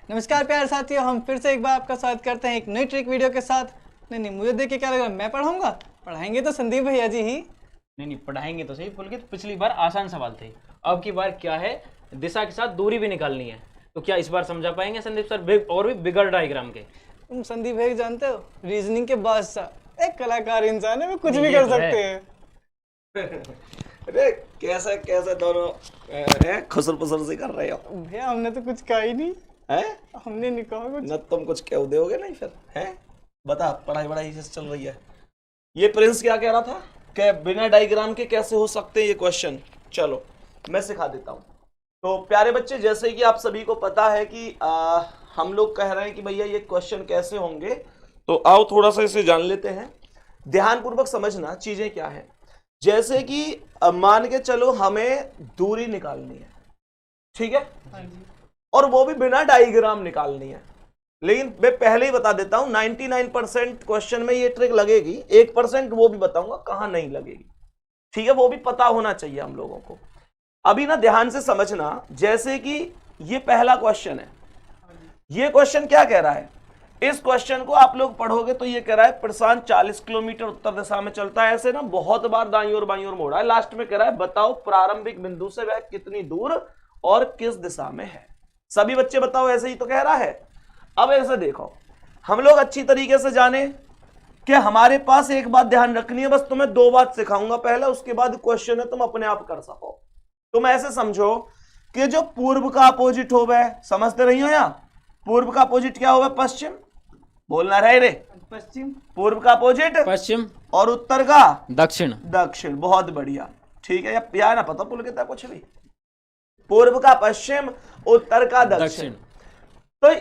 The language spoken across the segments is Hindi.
नमस्कार प्यारे साथियों, हम फिर से एक बार आपका स्वागत करते हैं एक नई ट्रिक वीडियो के साथ। नहीं, मुझे देख के क्या लग रहा है, मैं पढ़ाऊंगा? पढ़ाएंगे तो संदीप भैया जी ही। नहीं पढ़ाएंगे तो सही। पुलकित, पिछली बार आसान सवाल थे, अब की बार क्या है, दिशा के साथ दूरी भी निकालनी है। तो क्या इस बार समझा पाएंगे संदीप सर, और भी बिगड़ डायग्राम के? तुम संदीप भैया जानते हो, रीजनिंग के बादशाह, एक कलाकार इंसान है, वो कुछ भी ये कर तो सकते है। हैं। अरे कैसे कैसे दोनों खुसर पुसर से कर रहे हो भैया हमने तो कुछ कहा ही नहीं, हैं? हमने नहीं कहा कुछ। न तुम कुछ कह दोगे नहीं फिर हैं? बता, पढ़ाई वढ़ाई से चल रही है। ये प्रिंस क्या कह रहा था कि बिना डायग्राम के कैसे हो सकते हैं ये क्वेश्चन। चलो मैं सिखा देता हूँ। तो प्यारे बच्चे, जैसे कि आप सभी को पता है कि हम लोग कह रहे हैं कि भैया ये क्वेश्चन कैसे होंगे, तो आओ थोड़ा सा इसे जान लेते हैं। ध्यानपूर्वक समझना चीजें क्या है। जैसे कि मान के चलो हमें दूरी निकालनी है, ठीक है, और वो भी बिना डायग्राम निकालनी है। लेकिन मैं पहले ही बता देता हूं 99% क्वेश्चन में ये ट्रिक लगेगी, 1% वो भी बताऊंगा कहां नहीं लगेगी, ठीक है, वो भी पता होना चाहिए हम लोगों को। अभी ना ध्यान से समझना, जैसे कि ये पहला क्वेश्चन है। ये क्वेश्चन क्या कह रहा है, इस क्वेश्चन को आप लोग पढ़ोगे तो ये कह रहा है प्रशांत 40 किलोमीटर उत्तर दिशा में चलता है। ऐसे ना बहुत बार दाईं और बाईं ओर मोड़ा है। लास्ट में कह रहा है बताओ प्रारंभिक बिंदु से वह कितनी दूर और किस दिशा में है। सभी बच्चे बताओ, ऐसे ही तो कह रहा है। अब ऐसे देखो, हम लोग अच्छी तरीके से जाने कि हमारे पास एक बात ध्यान रखनी है, बस तुम्हें दो बात सिखाऊंगा पहले, उसके बाद क्वेश्चन है तुम अपने आप कर सको। तुम ऐसे समझो कि जो पूर्व का अपोजिट हो वह, समझते रही हो, या पूर्व का अपोजिट क्या होगा? पश्चिम। बोलना रहे रे, पश्चिम। पूर्व का अपोजिट पश्चिम और उत्तर का दक्षिण। दक्षिण। बहुत बढ़िया, ठीक है। या ना पता पुलकित है कुछ भी, पूर्व का पश्चिम, उत्तर का दक्षिण। तो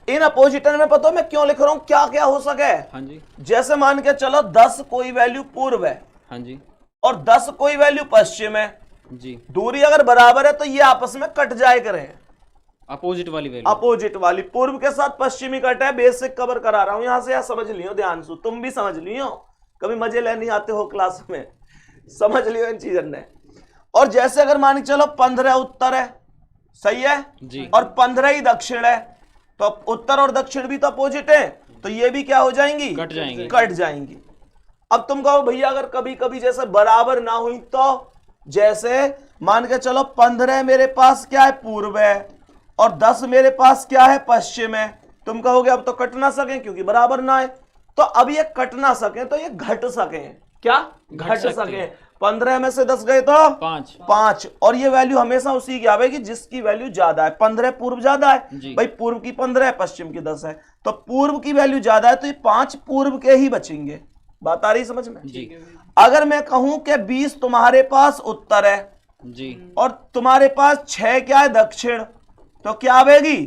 इन अपोजिटर में पता मैं क्यों लिख रहा हूं, क्या क्या हो सके। हाँ जी। जैसे मान के चलो 10 कोई वैल्यू पूर्व है, हाँ जी। और 10 कोई वैल्यू पश्चिम है। जी। दूरी अगर बराबर है तो ये आपस में कट जाए करें, अपोजिट वाली वैल्यू। अपोजिट वाली। पूर्व के साथ पश्चिमी कट है, बेसिक कवर करा रहा हूं यहां से, या समझ लियो ध्यान से, तुम भी समझ लियो, कभी मजे लेने आते हो क्लास में, समझ लियो इन चीजों ने। और जैसे अगर मान के चलो 15 उत्तर है, सही है जी, और 15 ही दक्षिण है, तो उत्तर और दक्षिण भी तो अपोजिट है, तो ये भी क्या हो जाएंगी? कट जाएंगी। कट जाएंगी। अब तुम कहो भैया अगर कभी कभी जैसे बराबर ना हुई तो, जैसे मान के चलो 15 मेरे पास क्या है? पूर्व है, और 10 मेरे पास क्या है? पश्चिम है। तुम कहोगे अब तो कट ना सके क्योंकि बराबर ना है। तो अब ये कट ना सके तो ये घट सके, क्या घट सके। 15 में से 10 गए तो 5, और ये वैल्यू हमेशा उसी की आवेगी जिसकी वैल्यू ज्यादा है। 15 पूर्व ज्यादा है भाई, पूर्व की 15 है, पश्चिम की 10 है, तो पूर्व की वैल्यू ज्यादा है, तो ये 5 पूर्व के ही बचेंगे। बात आ रही समझ में जी। अगर मैं कहूं कि 20 तुम्हारे पास उत्तर है जी, और तुम्हारे पास 6 क्या है? दक्षिण, तो क्या आवेगी?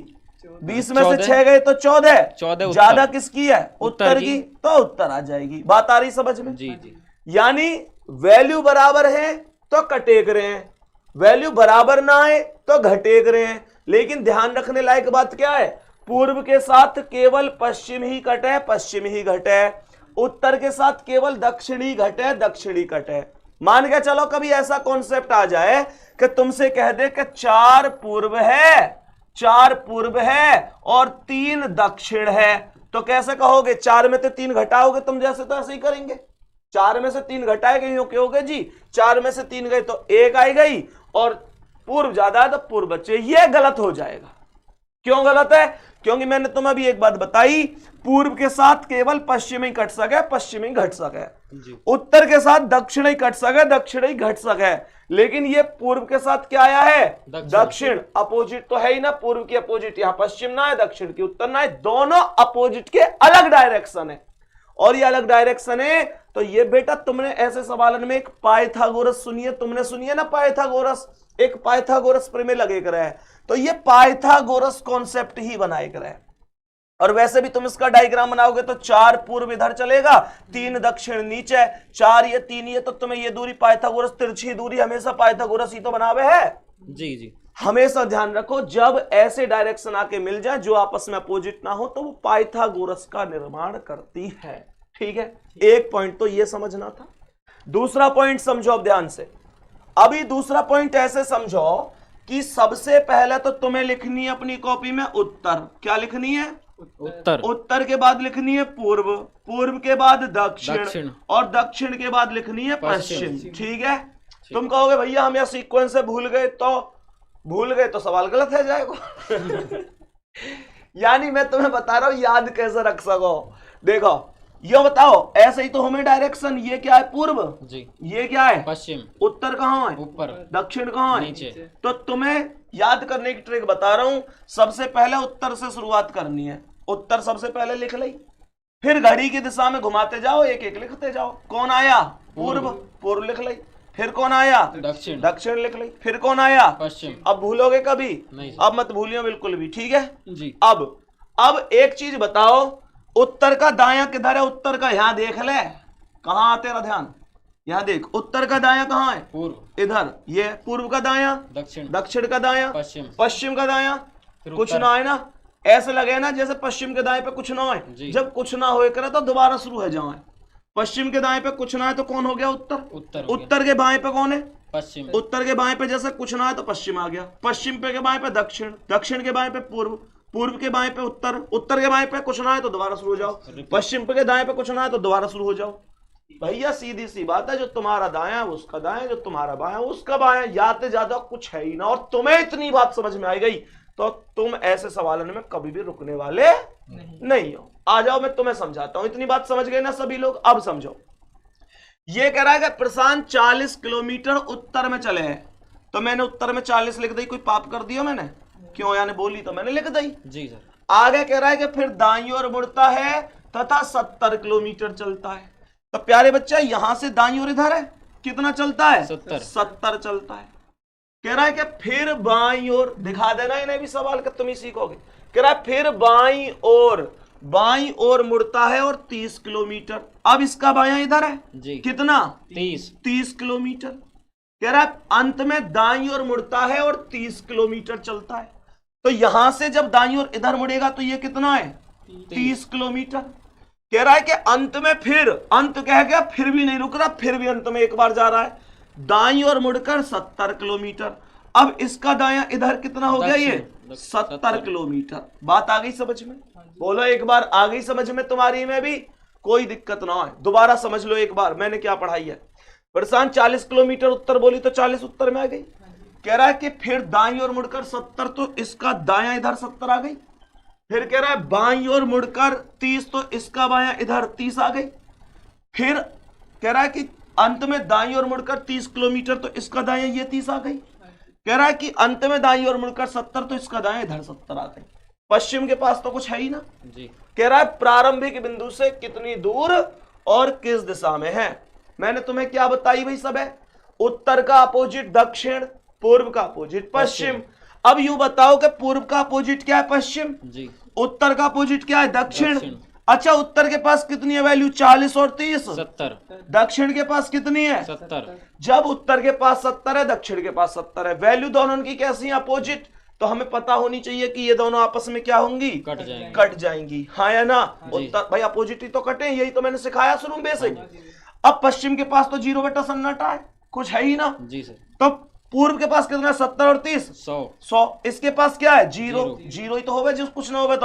20 में से 6 गए तो 14 ज्यादा किसकी है? उत्तर की, तो उत्तर आ जाएगी। बात आ रही समझ में? जी जी। यानी वैल्यू बराबर है तो कटेक रहे हैं, वैल्यू बराबर ना है तो घटेक रहे हैं। लेकिन ध्यान रखने लायक बात क्या है, पूर्व के साथ केवल पश्चिम ही कटे, पश्चिम ही घटे, उत्तर के साथ केवल दक्षिण ही घटे, दक्षिण ही कटे। मान के चलो कभी ऐसा कॉन्सेप्ट आ जाए कि तुमसे कह दे कि 4 पूर्व है, 4 पूर्व है और 3 दक्षिण है, तो कैसे कहोगे? 4 में से 3 घटाओगे तुम, जैसे तो ऐसे ही करेंगे। 4 में से 3 घटाए गई हो, क्या होगे जी? 4 में से 3 गए तो 1 आई गई, और पूर्व ज्यादा है तो पूर्व बचे। ये गलत हो जाएगा। क्यों गलत है? क्योंकि मैंने तुम्हें अभी एक बात बताई, पूर्व के साथ केवल पश्चिम ही कट सके, पश्चिम ही घट सके, उत्तर के साथ दक्षिण ही कट सके, दक्षिण ही घट सके। लेकिन ये पूर्व के साथ क्या आया है? दक्षिण। अपोजिट तो है ही ना, पूर्व की अपोजिट यहां पश्चिम ना है, दक्षिण की उत्तर ना है, दोनों अपोजिट के अलग डायरेक्शन है। और ये अलग डायरेक्शन है, तो ये बेटा तुमने ऐसे सवालन में एक पाइथागोरस सुनिए, तुमने सुनिए ना पाइथागोरस, एक पाइथागोरस प्रमेय लगे कर है, तो ये पाइथागोरस कॉन्सेप्ट ही बनाए कर है। और वैसे भी तुम इसका डायग्राम बनाओगे तो 4 पूर्व इधर चलेगा, 3 दक्षिण नीचे, 4 ये 3 ये, तो तुम्हें ये दूरी पाइथागोरस, तिरछी दूरी हमेशा पाइथागोरस ही तो बनावे है। जी जी। हमेशा ध्यान रखो, जब ऐसे डायरेक्शन आके मिल जाए जो आपस में अपोजिट ना हो, तो वो पाइथागोरस का निर्माण करती है। ठीक है, एक पॉइंट तो ये समझना था। दूसरा पॉइंट समझो अब ध्यान से। अभी दूसरा पॉइंट ऐसे समझो कि सबसे पहले तो तुम्हें लिखनी है अपनी कॉपी में उत्तर। क्या लिखनी है? उत्तर। उत्तर के बाद लिखनी है पूर्व, पूर्व के बाद दक्षिण, दक्षिण। और दक्षिण के बाद लिखनी है पश्चिम। पश्चिम। ठीक है। तुम कहोगे भैया हम यह सीक्वेंस से भूल गए तो सवाल गलत है जाएगा। यानी मैं तुम्हें बता रहा हूं याद कैसे रख सको। देखो ये बताओ, ऐसे ही तो हमें डायरेक्शन, ये क्या है? पूर्व जी। ये क्या है? पश्चिम। उत्तर कहाँ है? ऊपर। दक्षिण कहाँ है? नीचे। तो तुम्हें याद करने की ट्रिक बता रहा हूं। सबसे पहले उत्तर से शुरुआत करनी है। उत्तर सबसे पहले लिख ली, फिर घड़ी की दिशा में घुमाते जाओ, एक एक लिखते जाओ। कौन आया? पूर्व, पूर्व लिख ली। फिर कौन आया? दक्षिण। दक्षिण लिख ली। फिर कौन आया? पश्चिम। अब भूलोगे कभी? नहीं। अब मत भूलियो बिल्कुल भी। ठीक है जी। अब एक चीज बताओ, उत्तर का दायां किधर है? उत्तर का यहां देख ले। कहां तेरा ध्यान? यहां देख, उत्तर का दायां कहां है? पूर्व। इधर। ये पूर्व का दायां, दक्षिण। दक्षिण का दायां, पश्चिम। पश्चिम का दायां। फिर कुछ उत्तर। ना है ना? ऐसे लगे ना जैसे पश्चिम के दाएं पे कुछ ना जी। है। जब कुछ ना होए करे तो दोबारा शुरू हो जाए। पश्चिम के दाएं पे कुछ ना है तो कौन हो गया? उत्तर। उत्तर हो गया। उत्तर के बाएं पे कौन है? पश्चिम। उत्तर के बाएं पे जैसे कुछ ना है तो पश्चिम आ गया। पश्चिम पे के बाएं पे दक्षिण, दक्षिण के बाएं पे पूर्व, पूर्व के बाएं पे उत्तर, उत्तर के बाएं पे कुछ ना है तो दोबारा शुरू हो जाओ। पश्चिम पे के दाएं पे कुछ ना है तो दोबारा शुरू हो जाओ। भैया सीधी सी बात है, जो तुम्हारा दायां है उसका दायां, जो तुम्हारा बायां है उसका बायां। याद ज्यादा कुछ है ही ना। और तुम्हें इतनी बात समझ में आ गई तो तुम ऐसे सवालों में कभी भी रुकने वाले नहीं हो। आ जाओ मैं तुम्हें समझाता हूं। इतनी बात समझ गए ना सभी लोग? अब समझो। ये कह रहा है कि प्रशांत 40 किलोमीटर उत्तर में चले हैं, तो मैंने उत्तर में 40 लिख दी। कोई पाप कर दिया मैंने? क्यों? यानी बोली तो मैंने लिख दी। जी सर। आगे कह रहा है कि फिर दाईं ओर मुड़ता है तथा 70 किलोमीटर चलता है। तो प्यारे बच्चा यहां से दाईं ओर इधर है, कितना चलता है? 70 चलता है। कह रहा है कि फिर बाईं ओर, दिखा देना इन्हें भी सवाल का, तुम ही सीखोगे। कह रहा है फिर बाईं ओर मुड़ता है और 30 किलोमीटर। अब इसका बायां इधर है जी। कितना? 30 किलोमीटर। कह रहा है अंत में दाईं ओर मुड़ता है और 30 किलोमीटर चलता है। तो यहां से जब दाईं ओर इधर मुड़ेगा तो ये कितना है? 30 किलोमीटर। कह रहा है कि अंत में, फिर अंत कह गया, फिर भी नहीं रुक रहा, फिर भी अंत में एक बार जा रहा है। दाईं ओर मुड़कर 70 किलोमीटर। अब इसका दायां इधर कितना हो गया? ये 70 किलोमीटर। बात आ गई समझ में? बोलो एक बार, आ गई समझ में तुम्हारी में भी? कोई दिक्कत ना है, दोबारा समझ लो एक बार मैंने क्या पढ़ाई है। प्रशांत 40 किलोमीटर उत्तर बोली तो 40 उत्तर में आ गई। कह रहा है कि फिर दाईं ओर मुड़कर 70, तो इसका दायां इधर 70 आ गई। फिर कह रहा है बाईं ओर मुड़कर 30, तो इसका बायां इधर 30 आ गई। फिर कह रहा है कि अंत में दाईं ओर मुड़कर 30 किलोमीटर, तो इसका दायां ये 30 आ गई। कह रहा है कि अंत में दाईं ओर मुड़कर 70, तो इसका दायां इधर 70 आ गई। पश्चिम के पास तो कुछ है ही ना जी। कह रहा है प्रारंभिक बिंदु से कितनी दूर और किस दिशा में है। मैंने तुम्हें क्या बताई भाई? सब है। उत्तर का अपोजिट दक्षिण, पूर्व का अपोजिट पश्चिम। अब यूं बताओ कि पूर्व का अपोजिट क्या है? पश्चिम जी। उत्तर का अपोजिट क्या है? दक्षिण। अच्छा, उत्तर के पास कितनी है वैल्यू? 40 और 30 70। दक्षिण के पास कितनी है? 70। जब उत्तर के पास 70 है, दक्षिण के पास 70 है, वैल्यू दोनों की कैसी है? अपोजिट। तो हमें पता होनी चाहिए कि ये दोनों आपस में क्या होंगी? कट जाएंगी। हाँ या ना? उत्तर भाई अपोजिट ही तो कटे, यही तो मैंने सिखाया शुरू में से। अब पश्चिम के पास तो 0/सन्नाटा है, कुछ है ही ना जी सर। तो पूर्व के पास कितना है? 70 और 30 100। इसके पास क्या है? 0 ही तो होगा, जिस कुछ ना होगा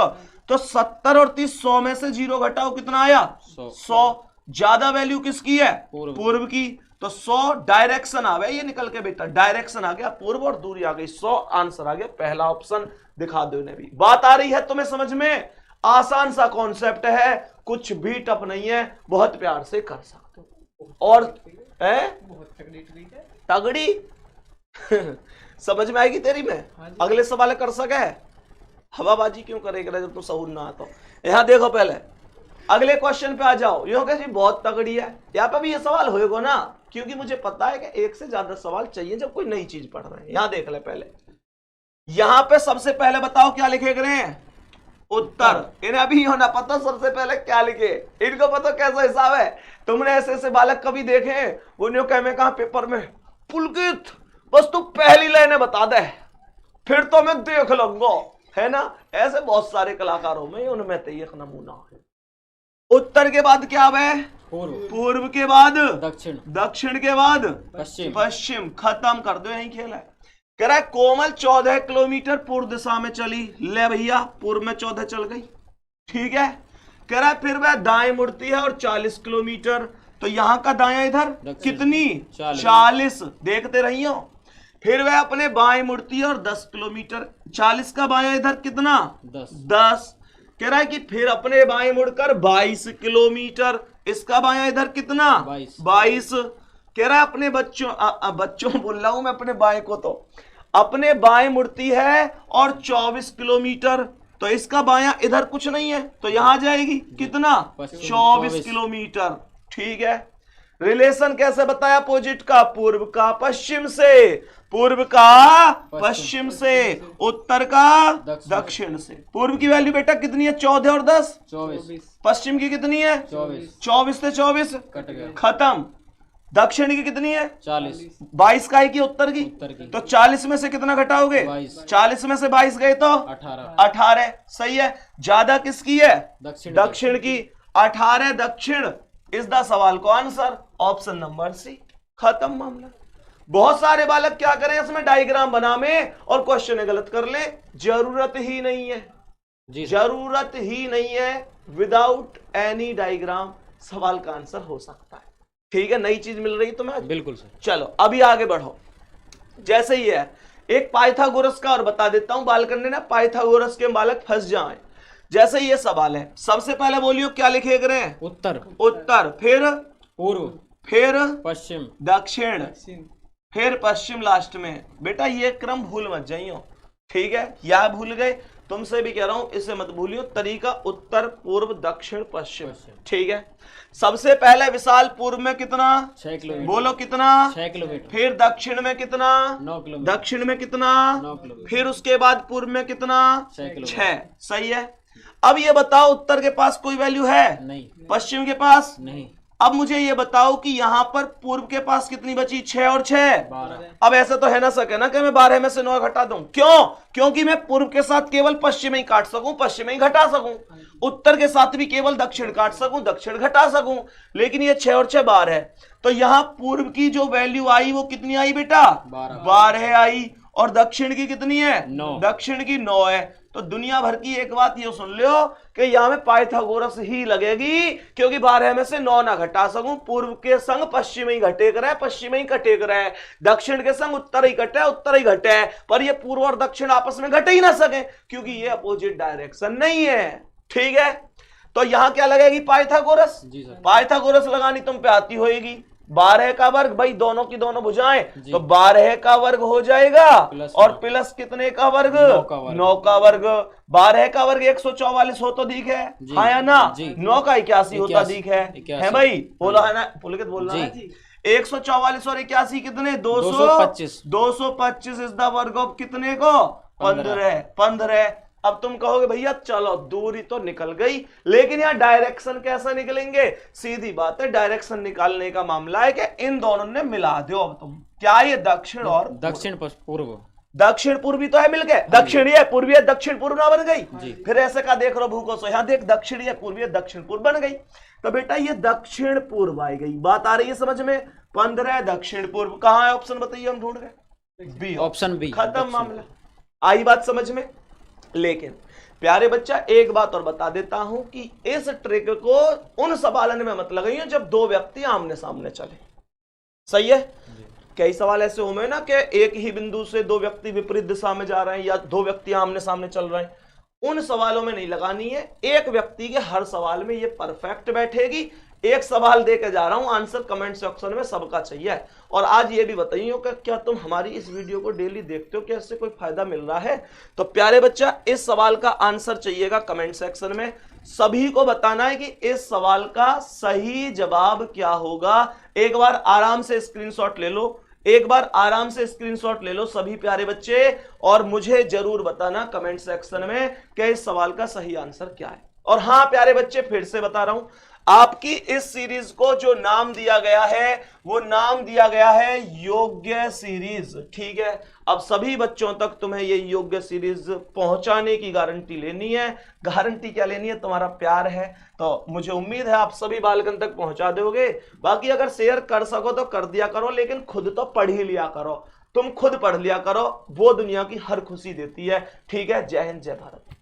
तो 70 और 30 100 में से 0 घटाओ, कितना आया? 100। ज्यादा वैल्यू किसकी है? पूर्व की। तो 100 डायरेक्शन आ गया, ये निकल के बेटा डायरेक्शन आ गया पूर्व और दूरी आ गई 100। आंसर आ गया पहला ऑप्शन। दिखा दो इन्हें भी। बात आ रही है तुम्हें समझ में? आसान सा कॉन्सेप्ट है, कुछ भी टफ नहीं है, बहुत प्यार से कर सकते हो। और तगड़ी समझ में आएगी तेरी में? अगले सवाल कर सके? हवाबाजी क्यों करेगा जब तुम सहूर ना आता? यहां देखो, पहले अगले क्वेश्चन पे आ जाओ। यो जी बहुत तगड़ी है, यहाँ पे भी ये सवाल होएगा ना, क्योंकि मुझे पता है कि एक से ज्यादा सवाल चाहिए जब कोई नई चीज पढ़ रहे हैं। यहां देख ले पहले, यहां पे सबसे पहले बताओ क्या लिखे गए हैं? उत्तर। इन्हें अभी होना पता सबसे पहले क्या लिखे, इनको पता कैसा हिसाब है। तुमने ऐसे ऐसे बालक कभी देखे? वो न्यू कह में कहा पेपर में, पुलकित बस तू पहली लाइन बता दे फिर तो मैं देख लूंगा, है ना? ऐसे बहुत सारे कलाकारों में, उनमें तो एक नमूना है। उत्तर के बाद क्या है? पूर्व के बाद दक्षिण के बाद पश्चिम। खत्म कर दो, यही खेल है। कह रहा है कोमल 14 किलोमीटर पूर्व दिशा में चली। ले भैया, पूर्व में 14 चल गई, ठीक है। कह रहा है फिर वह दाएं मुड़ती है और 40 किलोमीटर, तो यहां का दायां इधर कितनी 40, देखते रहियो। फिर वह अपने बाएं मुड़ती है और 10 किलोमीटर, 40 का बायां इधर कितना 10। कह रहा है कि फिर अपने बाएं मुड़कर 22 किलोमीटर, इसका बायां इधर कितना 22। कह रहा है अपने बच्चों बोल रहा हूं मैं, अपने बाएं को तो अपने बाएं मुड़ती है और 24 किलोमीटर, तो इसका बायां इधर कुछ नहीं है, तो यहां जाएगी कितना 24 किलोमीटर, ठीक है। रिलेशन कैसे बताया अपोजिट का, पूर्व का पश्चिम से, पूर्व का पश्चिम से, उत्तर का दक्षिण से। पूर्व की वैल्यू बेटा कितनी है 14 और 10 24, पश्चिम की कितनी है 24 से 24 कट गया, खत्म। दक्षिण की कितनी है 40, 22 का है कि उत्तर की, तो 40 में से कितना घटाओगे 40 में से 22 गए तो 18, सही है। ज्यादा किसकी है दक्षिण की, 18 दक्षिण इस द सवाल को आंसर ऑप्शन नंबर सी, खत्म मामला। बहुत सारे बालक क्या करें इसमें डायग्राम बना में और क्वेश्चन गलत कर ले, जरूरत ही नहीं है जी जरूरत ही नहीं है। विदाउट एनी डायग्राम सवाल का आंसर हो सकता है, ठीक है। नई चीज मिल रही तुम्हें, बिल्कुल सर। चलो अभी आगे बढ़ो। जैसे ही है एक पाइथागोरस का और बता देता हूं, बाल करने ना पाइथागोरस के बालक फंस जाएं। जैसे ये सवाल है, सबसे पहले बोलियो क्या लिखे गए हैं, उत्तर, उत्तर, फिर पूर्व, फिर पश्चिम, दक्षिण, फिर पश्चिम लास्ट में। बेटा ये क्रम भूल मत जाइयो, ठीक है। या भूल गए, तुमसे भी कह रहा हूं इसे मत भूलियो। तरीका उत्तर पूर्व दक्षिण पश्चिम, ठीक है। सबसे पहले विशाल पूर्व में कितना 6 किलोमीटर, बोलो कितना 6 किलोमीटर, फिर दक्षिण में कितना 9 किलोमीटर, दक्षिण में कितना 9 किलोमीटर, फिर उसके बाद पूर्व में कितना 6 किलोमीटर, 6, सही है। अब ये बताओ उत्तर के पास कोई वैल्यू है नहीं, पश्चिम के पास नहीं, अब मुझे ये बताओ कि यहां पर पूर्व के पास कितनी बची 6 और 6 12। अब ऐसा तो है ना सके ना कि मैं 12 में से 9 घटा दूं, क्यों, क्योंकि मैं पूर्व के साथ केवल पश्चिम ही काट सकूं, पश्चिम ही घटा सकूं, उत्तर के साथ भी केवल दक्षिण काट सकूं, दक्षिण घटा सकूं, लेकिन ये 6 और 6 12 है। तो यहां पूर्व की जो वैल्यू आई वो कितनी आई बेटा 12 आई, और दक्षिण की कितनी है 9, दक्षिण की 9 है। तो दुनिया भर की एक बात ये सुन लो कि यहां में पाइथागोरस ही लगेगी, क्योंकि 12 में से 9 ना घटा सकूं। पूर्व के संग पश्चिम ही घटे करे, पश्चिम ही घटे करे, दक्षिण के संग उत्तर ही घटे, उत्तर ही घटे, पर ये पूर्व और दक्षिण आपस में घटे ही ना सके, क्योंकि ये अपोजिट डायरेक्शन नहीं है, ठीक है। तो यहां क्या लगेगी पाइथागोरस, पाइथागोरस लगानी तुम पे आती होगी। 12 का वर्ग भाई दोनों की दोनों भुजाएं, तो 12 का वर्ग हो जाएगा, और प्लस कितने का वर्ग 9 का वर्ग। 12 का वर्ग 144 हो तो दिख है, हाँ या ना, 9 का 81 होता दिख है भाई, बोला है ना, पुलकित बोलना है। 144 और 81 कितने 225, 225 इज द वर्ग ऑफ कितने को 15। अब तुम कहोगे भैया चलो दूरी तो निकल गई, लेकिन यहाँ डायरेक्शन कैसे निकलेंगे, सीधी बात है, डायरेक्शन निकालने का मामला है कि इन दोनों ने मिला दो। अब तुम क्या ये दक्षिण और दक्षिण पूर्व, दक्षिण पूर्वी तो है मिलके, दक्षिण है पूर्वी है दक्षिण पूर्व ना बन गई। फिर ऐसे का देख लो भूखो सो, यहाँ देख दक्षिण है पूर्वी है दक्षिण पूर्व बन गई। तो बेटा ये दक्षिण पूर्व आई गई, बात आ रही है समझ में। 15 दक्षिण पूर्व, कहाँ है ऑप्शन बताइए, हम ढूंढ रहे बी, ऑप्शन बी, खत्म मामला। आई बात समझ में। लेकिन प्यारे बच्चा एक बात और बता देता हूं कि इस ट्रिक को उन सवालन में मत लगाइए जब दो व्यक्ति आमने सामने चले, सही है। कई सवाल ऐसे होंगे ना कि एक ही बिंदु से दो व्यक्ति विपरीत दिशा में जा रहे हैं या दो व्यक्ति आमने सामने चल रहे हैं, उन सवालों में नहीं लगानी है। एक व्यक्ति के हर सवाल में ये परफेक्ट बैठेगी। एक सवाल दे के जा रहा हूं, आंसर कमेंट सेक्शन में सबका चाहिए। और आज ये भी बताइए कि क्या तुम हमारी इस वीडियो को डेली देखते हो, क्या इससे कोई फायदा मिल रहा है। तो प्यारे बच्चा इस सवाल का आंसर चाहिएगा कमेंट सेक्शन में, सभी को बताना है कि इस सवाल का सही जवाब क्या होगा। एक बार आराम से स्क्रीनशॉट ले लो, एक बार आराम से स्क्रीनशॉट ले लो सभी प्यारे बच्चे, और मुझे जरूर बताना कमेंट सेक्शन में कि इस सवाल का सही आंसर क्या है। और हां प्यारे बच्चे फिर से बता रहा हूं, आपकी इस सीरीज को जो नाम दिया गया है वो नाम दिया गया है योग्य सीरीज, ठीक है। अब सभी बच्चों तक तुम्हें ये योग्य सीरीज पहुंचाने की गारंटी लेनी है। गारंटी क्या लेनी है, तुम्हारा प्यार है, तो मुझे उम्मीद है आप सभी बालकन तक पहुंचा दोगे। बाकी अगर शेयर कर सको तो कर दिया करो, लेकिन खुद तो पढ़ ही लिया करो। तुम खुद पढ़ लिया करो, वो दुनिया की हर खुशी देती है। ठीक है, जय हिंद जय भारत।